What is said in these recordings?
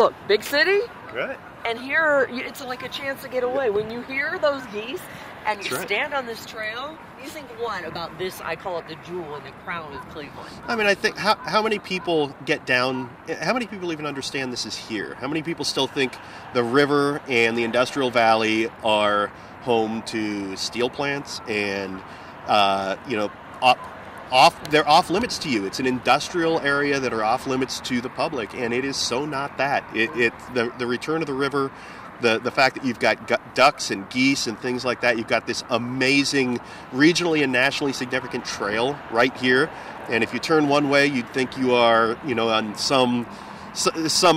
look, big city. Right. And here, it's like a chance to get away. When you hear those geese and you stand on this trail, you think what about this? I call it the jewel in the crown of Cleveland. I mean, I think how many people get down, how many people even understand this is here? How many people still think the river and the industrial valley are home to steel plants and, they're off limits to you. It's an industrial area that are off limits to the public, and it is so not that. The return of the river, the fact that you've got ducks and geese and things like that, you've got this amazing regionally and nationally significant trail right here, and if you turn one way, you'd think you are, on some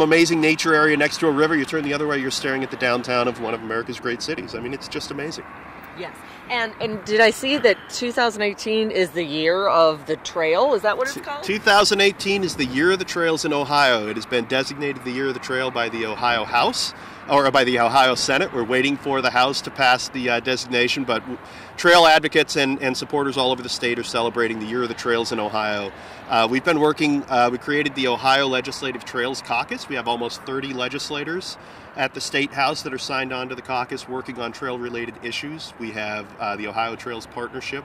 amazing nature area next to a river. You turn the other way, you're staring at the downtown of one of America's great cities. I mean, it's just amazing. Yes. And did I see that 2018 is the year of the trail? Is that what it's called? 2018 is the year of the trails in Ohio. It has been designated the year of the trail by the Ohio House, or by the Ohio Senate. We're waiting for the House to pass the designation, but trail advocates and supporters all over the state are celebrating the year of the trails in Ohio. We've been working, we created the Ohio Legislative Trails Caucus. We have almost 30 legislators at the State House that are signed on to the caucus working on trail-related issues. We have the Ohio Trails Partnership,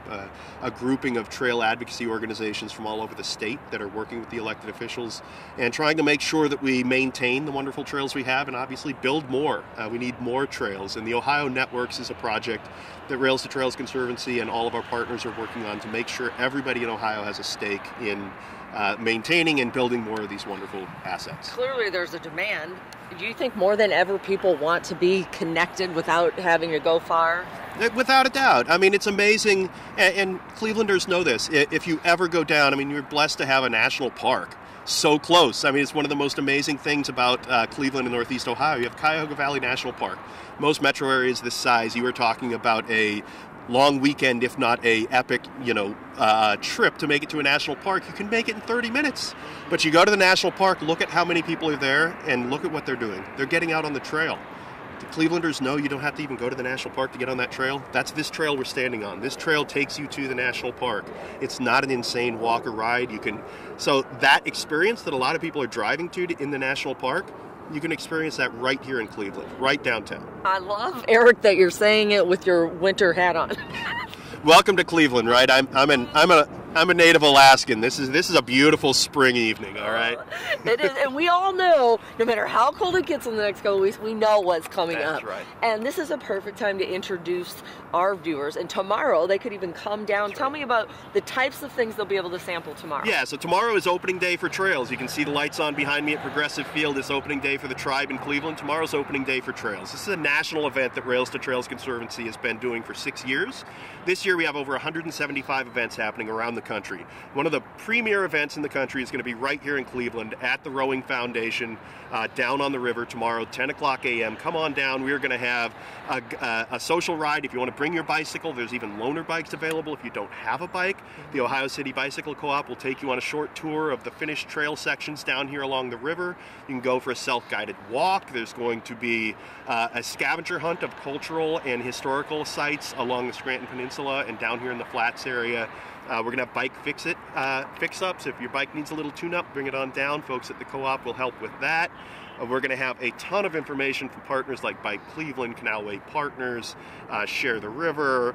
a grouping of trail advocacy organizations from all over the state that are working with the elected officials and trying to make sure that we maintain the wonderful trails we have and obviously build more. We need more trails, and the Ohio Networks is a project that Rails to Trails Conservancy and all of our partners are working on to make sure everybody in Ohio has a stake in maintaining and building more of these wonderful assets. Clearly there's a demand. Do you think more than ever people want to be connected without having to go far? Without a doubt. I mean, it's amazing, and Clevelanders know this. If you ever go down, I mean, you're blessed to have a national park so close. I mean, it's one of the most amazing things about Cleveland and Northeast Ohio. You have Cuyahoga Valley National Park. Most metro areas this size, you are talking about a long weekend, if not a epic, trip to make it to a national park. You can make it in 30 minutes. But you go to the national park, look at how many people are there, and look at what they're doing. They're getting out on the trail. The Clevelanders know you don't have to even go to the national park to get on that trail. That's this trail we're standing on. This trail takes you to the national park. It's not an insane walk or ride. So that experience that a lot of people are driving to in the national park, you can experience that right here in Cleveland, right downtown. I love, Eric, that you're saying it with your winter hat on. Welcome to Cleveland, right? I'm a native Alaskan. This is a beautiful spring evening, all right? It is, and we all know, no matter how cold it gets in the next couple of weeks, we know what's coming up. That's right. And this is a perfect time to introduce our viewers. And tomorrow, they could even come down. Tell me about the types of things they'll be able to sample tomorrow. Yeah, so tomorrow is opening day for trails. You can see the lights on behind me at Progressive Field. It's opening day for the tribe in Cleveland. Tomorrow's opening day for trails. This is a national event that Rails to Trails Conservancy has been doing for 6 years. This year we have over 175 events happening around the country. One of the premier events in the country is going to be right here in Cleveland at the Rowing Foundation down on the river tomorrow, 10 o'clock a.m. Come on down. We're going to have a social ride. If you want to bring your bicycle, there's even loaner bikes available if you don't have a bike. The Ohio City Bicycle Co-op will take you on a short tour of the finished trail sections down here along the river. You can go for a self-guided walk. There's going to be a scavenger hunt of cultural and historical sites along the Scranton Peninsula and down here in the Flats area. We're going to have bike fix-ups. If your bike needs a little tune-up, bring it on down. Folks at the co-op will help with that. We're going to have a ton of information from partners like Bike Cleveland, Canalway Partners, Share the River.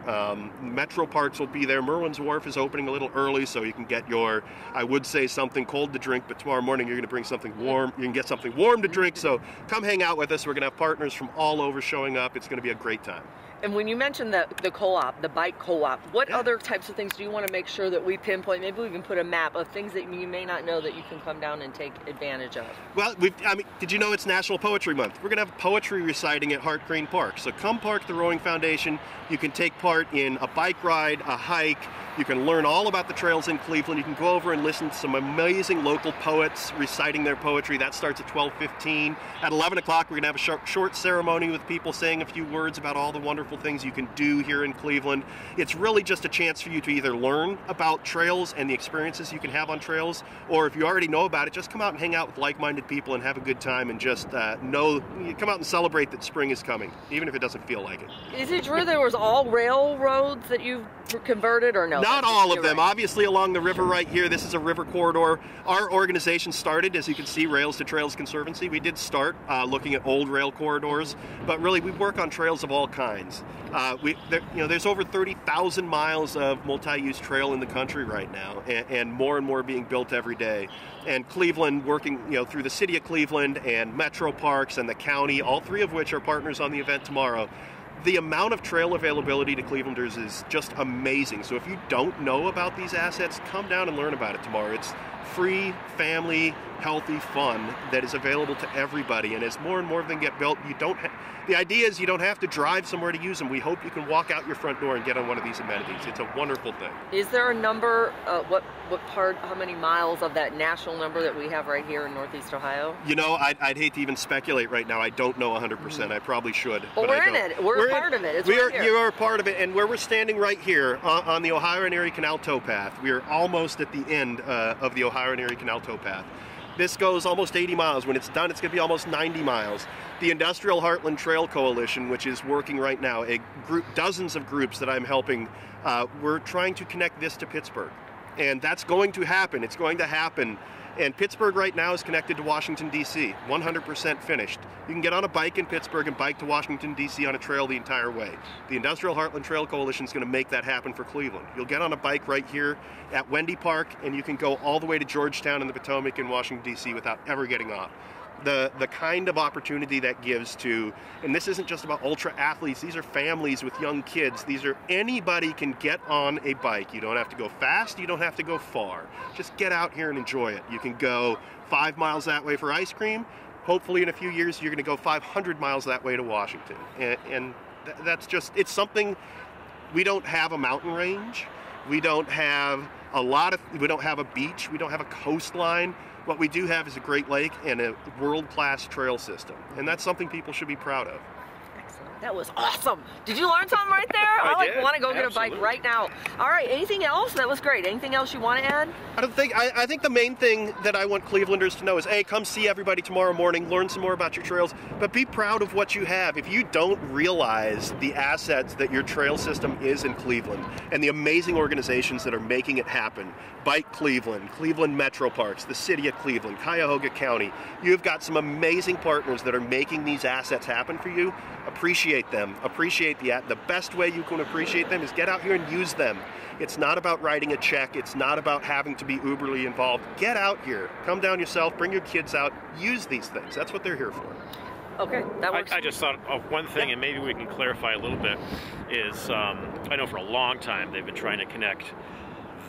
Metro Parks will be there. Merwin's Wharf is opening a little early, so you can get I would say something cold to drink, but tomorrow morning you're going to bring something warm. You can get something warm to drink, so come hang out with us. We're going to have partners from all over showing up. It's going to be a great time. And when you mentioned the co-op, the bike co-op, what other types of things do you want to make sure that we pinpoint? Maybe we can put a map of things that you may not know that you can come down and take advantage of. Well, did you know it's National Poetry Month? We're going to have poetry reciting at Hart Green Park. So come park the Rowing Foundation. You can take part in a bike ride, a hike. You can learn all about the trails in Cleveland. You can go over and listen to some amazing local poets reciting their poetry. That starts at 12:15. At 11 o'clock, we're going to have a short ceremony with people saying a few words about all the wonderful things you can do here in Cleveland. It's really just a chance for you to either learn about trails and the experiences you can have on trails, or if you already know about it, just come out and hang out with like-minded people and have a good time and just come out and celebrate that spring is coming, even if it doesn't feel like it. Is it true there was all railroads that you've converted, or no? Not all of them. Right. Obviously, along the river right here, this is a river corridor. Our organization started, as you can see, Rails to Trails Conservancy. We did start looking at old rail corridors, but really we work on trails of all kinds. There's over 30,000 miles of multi-use trail in the country right now, and more being built every day. And Cleveland, working through the city of Cleveland and Metro Parks and the county, all three of which are partners on the event tomorrow. The amount of trail availability to Clevelanders is just amazing. So if you don't know about these assets, come down and learn about it tomorrow. It's free, family, healthy fun that is available to everybody. And as more and more of them get built, the idea is you don't have to drive somewhere to use them. We hope you can walk out your front door and get on one of these amenities. It's a wonderful thing. Is there a number, how many miles of that national number that we have right here in Northeast Ohio? I'd hate to even speculate right now. I don't know 100%. I probably should. Well, we're in it. We're a part of it. It's right here. You are a part of it. And where we're standing right here on the Ohio and Erie Canal towpath, we are almost at the end of the Ohio and Erie Canal towpath. This goes almost 80 miles. When it's done, it's going to be almost 90 miles. The Industrial Heartland Trail Coalition, which is working right now, dozens of groups that I'm helping, we're trying to connect this to Pittsburgh. And that's going to happen. It's going to happen. And Pittsburgh right now is connected to Washington, D.C., 100% finished. You can get on a bike in Pittsburgh and bike to Washington, D.C. on a trail the entire way. The Industrial Heartland Trail Coalition is going to make that happen for Cleveland. You'll get on a bike right here at Wendy Park, and you can go all the way to Georgetown and the Potomac in Washington, D.C. without ever getting off. The kind of opportunity that gives to, and this isn't just about ultra athletes, these are families with young kids. Anybody can get on a bike. You don't have to go fast, you don't have to go far. Just get out here and enjoy it. You can go 5 miles that way for ice cream. Hopefully in a few years you're going to go 500 miles that way to Washington. And that's just, it's something, we don't have a mountain range. We don't have we don't have a beach, we don't have a coastline. What we do have is a Great Lake and a world-class trail system, and that's something people should be proud of. Excellent. That was awesome. Did you learn something right there? I want to go get a bike right now. All right, anything else? That was great. Anything else you want to add? I think the main thing that I want Clevelanders to know is, A, come see everybody tomorrow morning, learn some more about your trails, but be proud of what you have. If you don't realize the assets that your trail system is in Cleveland and the amazing organizations that are making it happen, Bike Cleveland, Cleveland Metro Parks, the City of Cleveland, Cuyahoga County, you've got some amazing partners that are making these assets happen for you. Appreciate them. Appreciate the best way you can appreciate them is get out here and use them. It's not about writing a check. It's not about having to be uberly involved. Get out here. Come down yourself. Bring your kids out. Use these things. That's what they're here for. Okay, that works. I just thought of one thing, and maybe we can clarify a little bit, is I know for a long time they've been trying to connect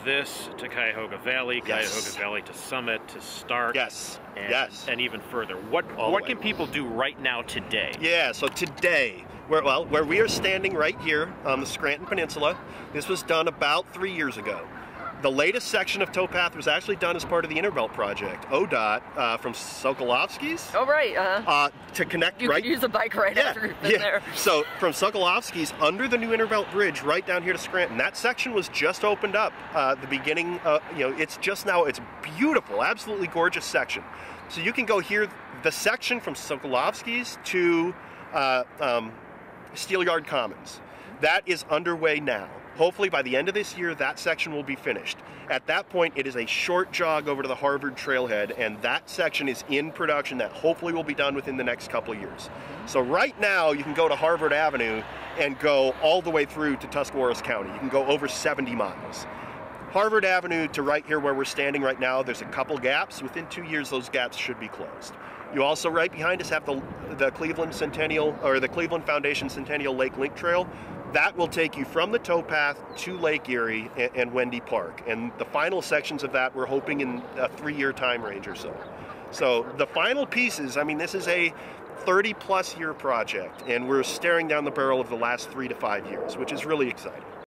this to Cuyahoga Valley, Cuyahoga Valley to Summit, to Stark, and even further. What can people do right now today? Yeah, so today, where we are standing right here on the Scranton Peninsula, this was done about 3 years ago. The latest section of towpath was actually done as part of the Interbelt project, ODOT, from Sokolovsky's. Oh, right. To connect you right... could use a bike right after you've been there. So from Sokolovsky's under the new Interbelt Bridge right down here to Scranton, that section was just opened up the beginning, it's just now, it's beautiful, absolutely gorgeous section. So you can go here, the section from Sokolovsky's to Steelyard Commons. That is underway now. Hopefully by the end of this year, that section will be finished. At that point, it is a short jog over to the Harvard Trailhead, and that section is in production that hopefully will be done within the next couple of years. So right now, you can go to Harvard Avenue and go all the way through to Tuscarawas County. You can go over 70 miles. Harvard Avenue to right here where we're standing right now, there's a couple gaps. Within 2 years, those gaps should be closed. You also, right behind us, have the Cleveland Centennial, or the Cleveland Foundation Centennial Lake Link Trail. That will take you from the towpath to Lake Erie and Wendy Park. And the final sections of that, we're hoping in a 3-year time range or so. So the final pieces, I mean, this is a 30-plus year project, and we're staring down the barrel of the last 3 to 5 years, which is really exciting.